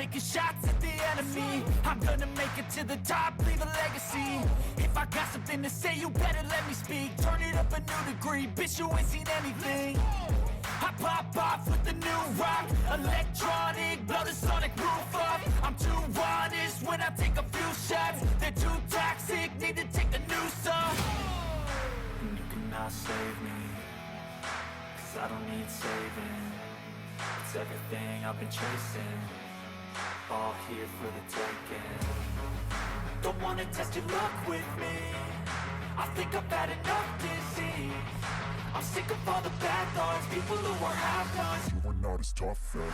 taking shots at the enemy. I'm gonna make it to the top, leave a legacy. If I got something to say, you better let me speak. Turn it up a new degree, bitch, you ain't seen anything. I pop off with the new rock, electronic, blow the sonic roof up. I'm too honest when I take a few shots. They're too toxic, need to take the noose off. And you cannot save me, 'cause I don't need saving. It's everything I've been chasing, all here for the taking. Don't wanna test your luck with me, I think I've had enough disease. I'm sick of all the bad thoughts, people who are half-nots. You are not as tough as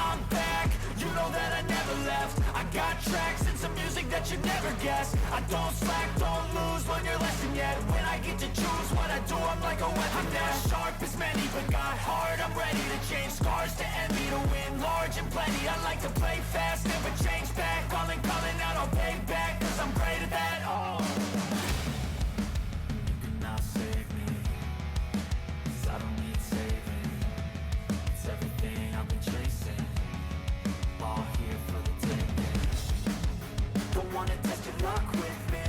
I'm back, you know that I never left. I got tracks and some music that you never guessed. I don't slack, don't lose, learn your lesson yet. When I get to choose what I do, I'm like a weapon. I'm not sharp as many, but got heart. I'm ready to change scars to envy, to win large and plenty. I like to play fast, never change back. Calling out, I'll pay back, 'cause I'm great at that. Oh, you cannot save me, 'cause I don't need saving. It's everything I've been chasing, all here for the taking. Don't wanna test your luck with me,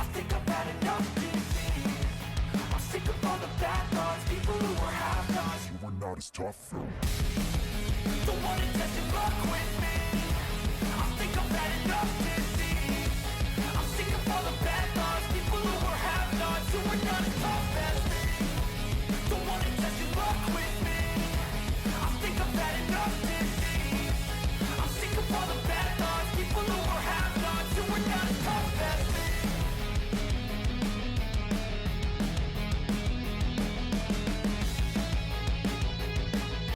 I think I've had enough disease. I'm sick of all the bad thoughts, people who are half-nots. you are not as tough as Don't wanna test your luck with me, I think I've had enough disease.